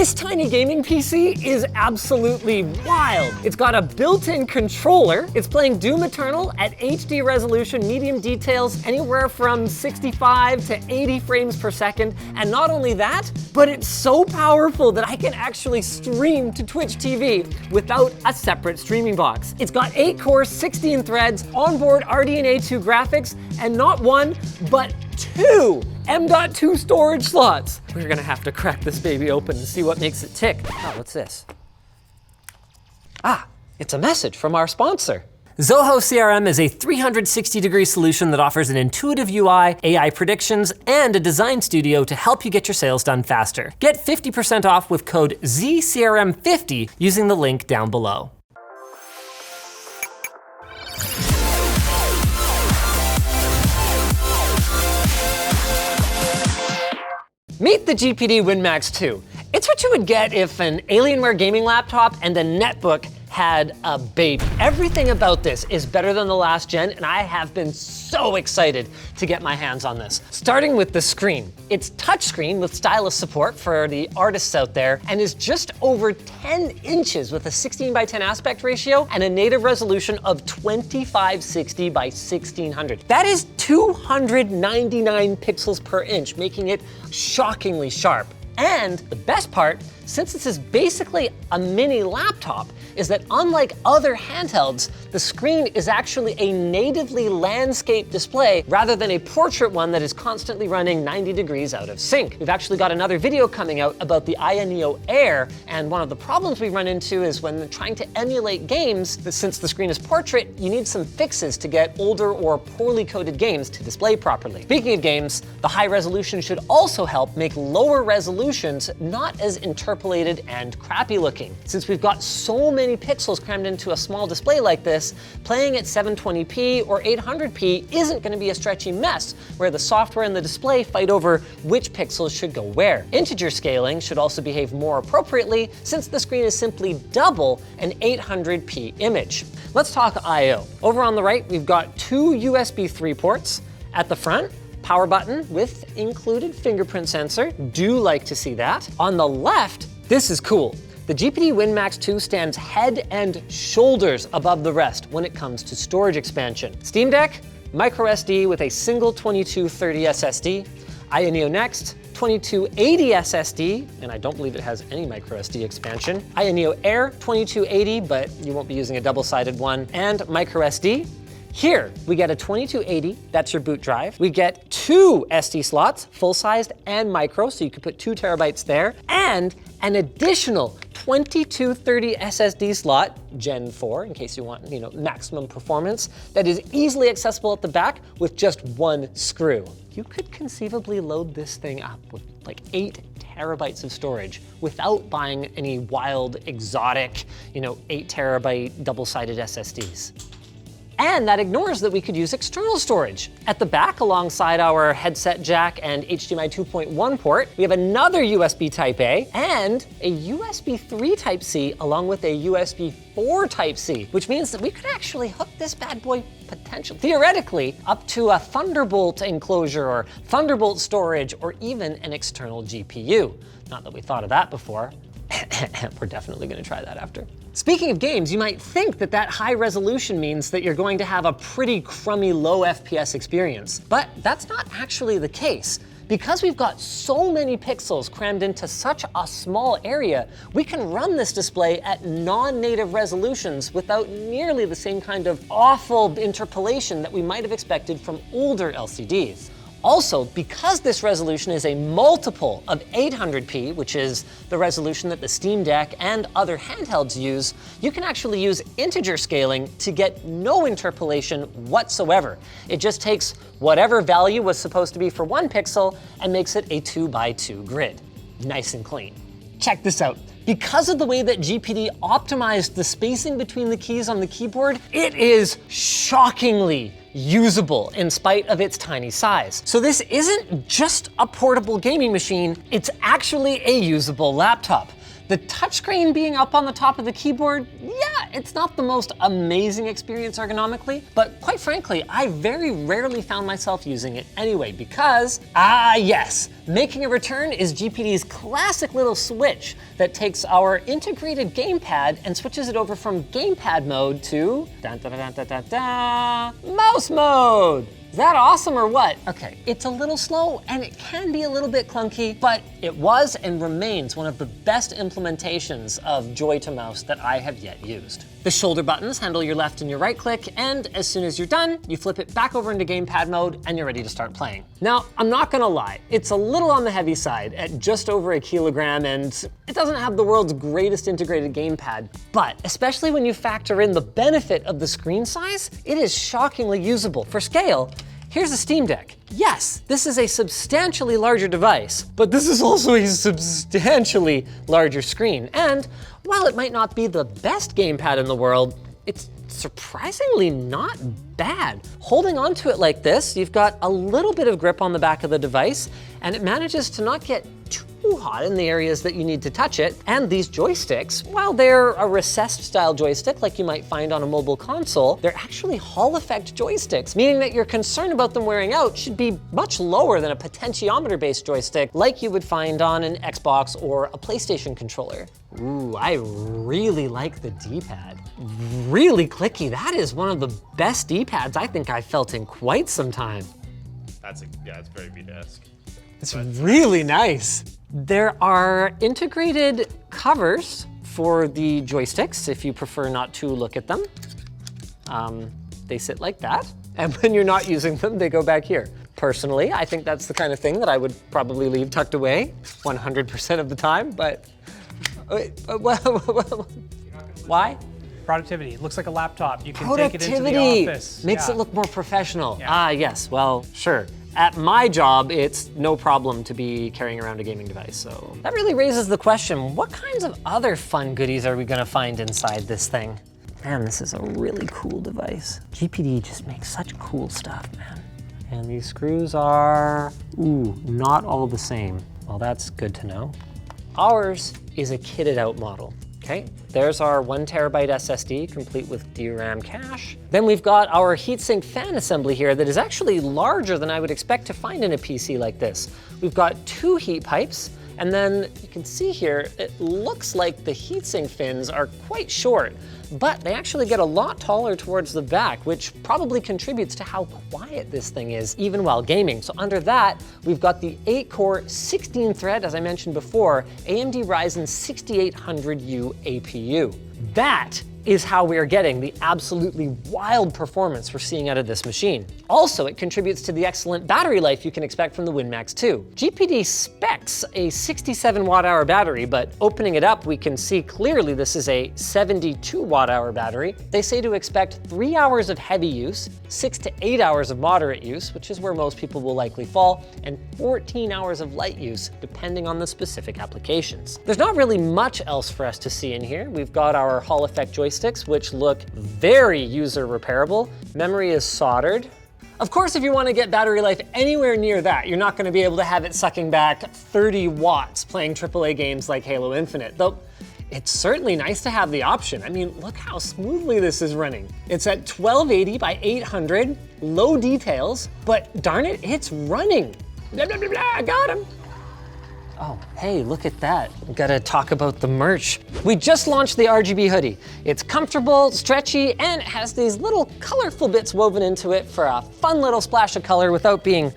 This tiny gaming PC is absolutely wild. It's got a built-in controller. It's playing Doom Eternal at HD resolution, medium details, anywhere from 65 to 80 frames per second. And not only that, but it's so powerful that I can actually stream to Twitch TV without a separate streaming box. It's got 8 cores, 16 threads, onboard RDNA 2 graphics, and not one, but 2 M.2 storage slots. We're gonna have to crack this baby open and see what makes it tick. Oh, what's this? Ah, it's a message from our sponsor. Zoho CRM is a 360-degree solution that offers an intuitive UI, AI predictions, and a design studio to help you get your sales done faster. Get 50% off with code ZCRM50 using the link down below. Meet the GPD WIN Max 2. It's what you would get if an Alienware gaming laptop and a netbook had a baby. Everything about this is better than the last gen, and I have been so excited to get my hands on this. Starting with the screen. It's touchscreen with stylus support for the artists out there, and is just over 10 inches with a 16:10 aspect ratio and a native resolution of 2560 by 1600. That is 299 pixels per inch, making it shockingly sharp. And the best part, since this is basically a mini laptop, is that unlike other handhelds, the screen is actually a natively landscape display rather than a portrait one that is constantly running 90 degrees out of sync. We've actually got another video coming out about the Aya Neo Air, and one of the problems we run into is when trying to emulate games, since the screen is portrait, you need some fixes to get older or poorly coded games to display properly. Speaking of games, the high resolution should also help make lower resolutions not as interpolated and crappy looking. Since we've got so many pixels crammed into a small display like this, playing at 720p or 800p isn't going to be a stretchy mess where the software and the display fight over which pixels should go where. Integer scaling should also behave more appropriately since the screen is simply double an 800p image. Let's talk I/O. Over on the right, we've got 2 USB 3 ports. At the front, power button with included fingerprint sensor. Do like to see that. On the left, this is cool. The GPD WIN Max 2 stands head and shoulders above the rest when it comes to storage expansion. Steam Deck, micro SD with a single 2230 SSD. Aya Neo Next, 2280 SSD, and I don't believe it has any micro SD expansion. Aya Neo Air, 2280, but you won't be using a double-sided one, and micro SD. Here, we get a 2280, that's your boot drive. We get 2 SD slots, full-sized and micro, so you could put 2 terabytes there, and an additional 2230 SSD slot, Gen 4, in case you want, maximum performance, that is easily accessible at the back with just 1 screw. You could conceivably load this thing up with like 8 terabytes of storage without buying any wild, exotic, 8 terabyte double-sided SSDs. And that ignores that we could use external storage. At the back, alongside our headset jack and HDMI 2.1 port, we have another USB Type-A and a USB 3 Type-C along with a USB 4 Type-C, which means that we could actually hook this bad boy potentially, theoretically, up to a Thunderbolt enclosure or Thunderbolt storage or even an external GPU. Not that we thought of that before. We're definitely going to try that after. Speaking of games, you might think that high resolution means that you're going to have a pretty crummy low FPS experience, but that's not actually the case. Because we've got so many pixels crammed into such a small area, we can run this display at non-native resolutions without nearly the same kind of awful interpolation that we might have expected from older LCDs. Also, because this resolution is a multiple of 800p, which is the resolution that the Steam Deck and other handhelds use, you can actually use integer scaling to get no interpolation whatsoever. It just takes whatever value was supposed to be for 1 pixel and makes it a 2x2 grid. Nice and clean. Check this out. Because of the way that GPD optimized the spacing between the keys on the keyboard, it is shockingly usable in spite of its tiny size. So this isn't just a portable gaming machine, it's actually a usable laptop. The touchscreen being up on the top of the keyboard, yeah, Yeah, it's not the most amazing experience ergonomically, but quite frankly, I very rarely found myself using it anyway because, yes, making a return is GPD's classic little switch that takes our integrated gamepad and switches it over from gamepad mode to mouse mode. Is that awesome or what? Okay, it's a little slow and it can be a little bit clunky, but it was and remains one of the best implementations of Joy to Mouse that I have yet used. The shoulder buttons handle your left and your right click, and as soon as you're done, you flip it back over into gamepad mode and you're ready to start playing. Now, I'm not gonna lie, it's a little on the heavy side at just over a kilogram, and it doesn't have the world's greatest integrated gamepad, but especially when you factor in the benefit of the screen size, it is shockingly usable. For scale, here's a Steam Deck. Yes, this is a substantially larger device, but this is also a substantially larger screen. And while it might not be the best gamepad in the world, it's surprisingly not bad. Holding onto it like this, you've got a little bit of grip on the back of the device, and it manages to not get too hot in the areas that you need to touch it. And these joysticks, while they're a recessed style joystick like you might find on a mobile console, they're actually Hall effect joysticks, meaning that your concern about them wearing out should be much lower than a potentiometer based joystick like you would find on an Xbox or a PlayStation controller. Ooh, I really like the D-pad. Really clicky. That is one of the best D-pads I think I've felt in quite some time. Yeah, it's very Vita-esque. It's really nice. There are integrated covers for the joysticks if you prefer not to look at them. They sit like that, and when you're not using them, they go back here. Personally, I think that's the kind of thing that I would probably leave tucked away 100% of the time, but why? Productivity. It looks like a laptop. You can take it into the office. Makes it look more professional. Yeah. Yes, well, sure. At my job, it's no problem to be carrying around a gaming device, so. That really raises the question, what kinds of other fun goodies are we gonna find inside this thing? Man, this is a really cool device. GPD just makes such cool stuff, man. And these screws are, not all the same. Well, that's good to know. Ours is a kitted out model. Okay, there's our 1 terabyte SSD complete with DRAM cache. Then we've got our heatsink fan assembly here that is actually larger than I would expect to find in a PC like this. We've got 2 heat pipes, and then you can see here, it looks like the heatsink fins are quite short, but they actually get a lot taller towards the back, which probably contributes to how quiet this thing is, even while gaming. So under that, we've got the 8-core, 16-thread, as I mentioned before, AMD Ryzen 6800U APU. That is how we are getting the absolutely wild performance we're seeing out of this machine. Also, it contributes to the excellent battery life you can expect from the WIN Max 2. GPD specs a 67 watt-hour battery, but opening it up, we can see clearly this is a 72 watt-hour battery. They say to expect 3 hours of heavy use, 6 to 8 hours of moderate use, which is where most people will likely fall, and 14 hours of light use, depending on the specific applications. There's not really much else for us to see in here. We've got our Hall effect joysticks, which look very user repairable. Memory is soldered. Of course, if you want to get battery life anywhere near that, you're not going to be able to have it sucking back 30 watts playing AAA games like Halo Infinite, though it's certainly nice to have the option. I mean, look how smoothly this is running. It's at 1280 by 800, low details, but darn it, it's running. Blah, blah, blah, blah, I got him. Oh, hey, look at that. We gotta talk about the merch. We just launched the RGB hoodie. It's comfortable, stretchy, and it has these little colorful bits woven into it for a fun little splash of color without being,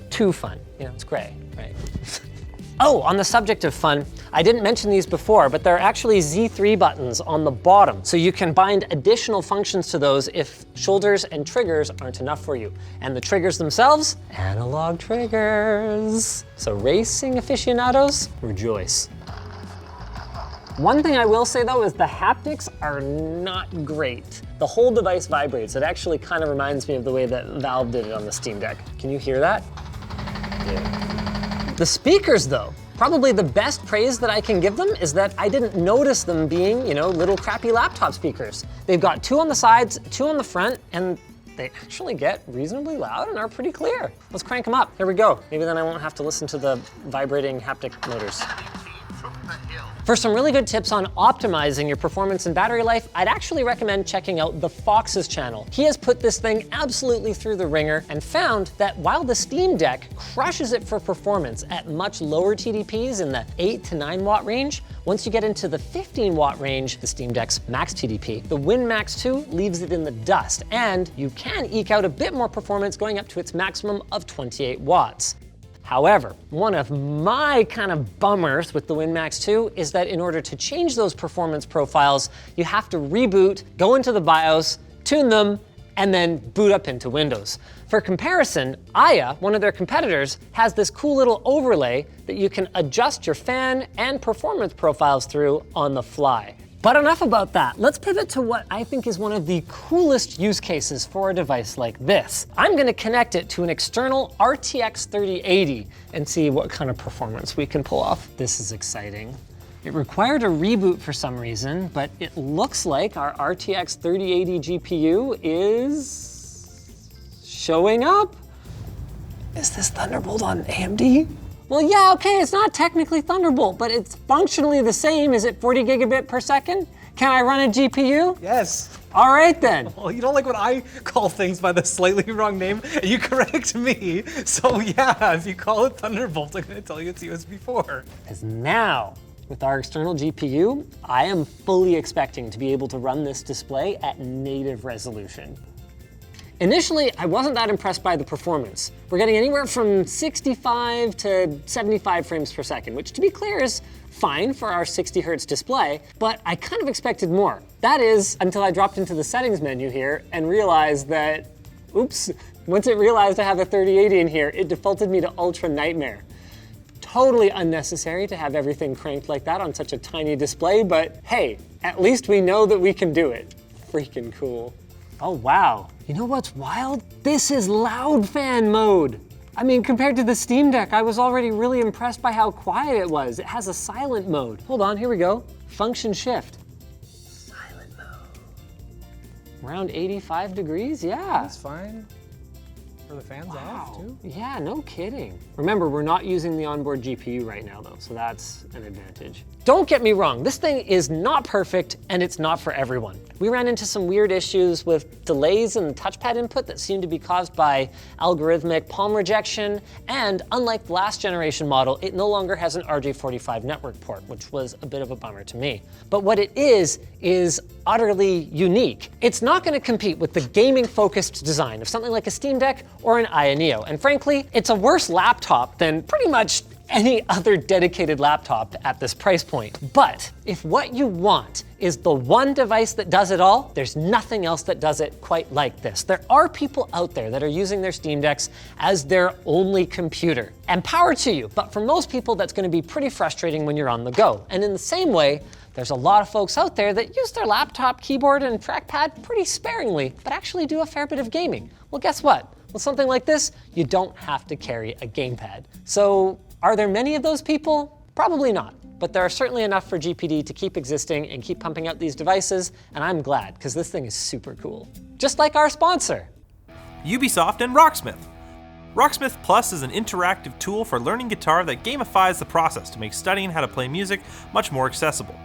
too fun. It's gray, right? Oh, on the subject of fun, I didn't mention these before, but there are actually Z3 buttons on the bottom, so you can bind additional functions to those if shoulders and triggers aren't enough for you. And the triggers themselves, analog triggers. So racing aficionados, rejoice. One thing I will say though is the haptics are not great. The whole device vibrates. It actually kind of reminds me of the way that Valve did it on the Steam Deck. Can you hear that? Yeah. The speakers though, probably the best praise that I can give them is that I didn't notice them being, little crappy laptop speakers. They've got 2 on the sides, 2 on the front, and they actually get reasonably loud and are pretty clear. Let's crank them up. Here we go. Maybe then I won't have to listen to the vibrating haptic motors. For some really good tips on optimizing your performance and battery life, I'd actually recommend checking out the Fox's channel. He has put this thing absolutely through the ringer and found that while the Steam Deck crushes it for performance at much lower TDPs in the 8 to 9 watt range, once you get into the 15 watt range, the Steam Deck's max TDP, the WIN Max 2 leaves it in the dust, and you can eke out a bit more performance going up to its maximum of 28 watts. However, one of my kind of bummers with the WIN Max 2 is that in order to change those performance profiles, you have to reboot, go into the BIOS, tune them, and then boot up into Windows. For comparison, Aya, one of their competitors, has this cool little overlay that you can adjust your fan and performance profiles through on the fly. But enough about that. Let's pivot to what I think is one of the coolest use cases for a device like this. I'm gonna connect it to an external RTX 3080 and see what kind of performance we can pull off. This is exciting. It required a reboot for some reason, but it looks like our RTX 3080 GPU is showing up. Is this Thunderbolt on AMD? Well, yeah, okay, it's not technically Thunderbolt, but it's functionally the same. Is it 40 gigabit per second? Can I run a GPU? Yes. All right then. Well, you don't like when I call things by the slightly wrong name, and you correct me. So yeah, if you call it Thunderbolt, I'm gonna tell you it's USB 4. Because now, with our external GPU, I am fully expecting to be able to run this display at native resolution. Initially, I wasn't that impressed by the performance. We're getting anywhere from 65 to 75 frames per second, which to be clear is fine for our 60 hertz display, but I kind of expected more. That is, until I dropped into the settings menu here and realized that, oops, once it realized I have a 3080 in here, it defaulted me to Ultra Nightmare. Totally unnecessary to have everything cranked like that on such a tiny display, but hey, at least we know that we can do it. Freaking cool. Oh wow, you know what's wild? This is loud fan mode. I mean, compared to the Steam Deck, I was already really impressed by how quiet it was. It has a silent mode. Hold on, here we go. Function shift. Silent mode. Around 85 degrees, yeah. That's fine. For the fans off too? Yeah, no kidding. Remember, we're not using the onboard GPU right now though, so that's an advantage. Don't get me wrong, this thing is not perfect and it's not for everyone. We ran into some weird issues with delays in the touchpad input that seemed to be caused by algorithmic palm rejection, and unlike the last generation model, it no longer has an RJ45 network port, which was a bit of a bummer to me. But what it is utterly unique. It's not gonna compete with the gaming-focused design of something like a Steam Deck or an Aya Neo, and frankly, it's a worse laptop than pretty much any other dedicated laptop at this price point. But if what you want is the one device that does it all, there's nothing else that does it quite like this. There are people out there that are using their Steam Decks as their only computer, and power to you, but for most people that's gonna be pretty frustrating when you're on the go. And in the same way, there's a lot of folks out there that use their laptop, keyboard, and trackpad pretty sparingly, but actually do a fair bit of gaming. Well, guess what? With something like this, you don't have to carry a gamepad. So, are there many of those people? Probably not, but there are certainly enough for GPD to keep existing and keep pumping out these devices, and I'm glad, because this thing is super cool. Just like our sponsor. Ubisoft and Rocksmith. Rocksmith Plus is an interactive tool for learning guitar that gamifies the process to make studying how to play music much more accessible.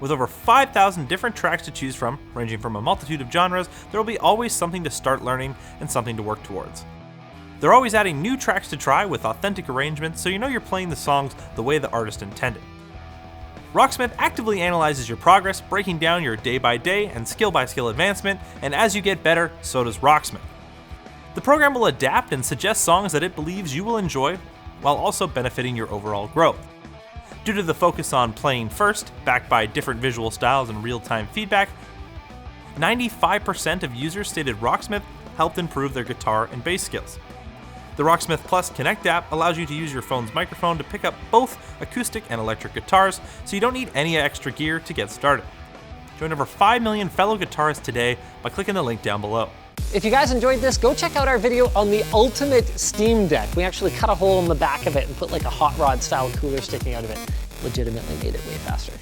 With over 5,000 different tracks to choose from, ranging from a multitude of genres, there will be always something to start learning and something to work towards. They're always adding new tracks to try with authentic arrangements, so you know you're playing the songs the way the artist intended. Rocksmith actively analyzes your progress, breaking down your day-by-day and skill-by-skill advancement, and as you get better, so does Rocksmith. The program will adapt and suggest songs that it believes you will enjoy, while also benefiting your overall growth. Due to the focus on playing first, backed by different visual styles and real-time feedback, 95% of users stated Rocksmith helped improve their guitar and bass skills. The Rocksmith Plus Connect app allows you to use your phone's microphone to pick up both acoustic and electric guitars, so you don't need any extra gear to get started. Join over 5 million fellow guitarists today by clicking the link down below. If you guys enjoyed this, go check out our video on the ultimate Steam Deck. We actually cut a hole in the back of it and put like a hot rod style cooler sticking out of it. Legitimately made it way faster.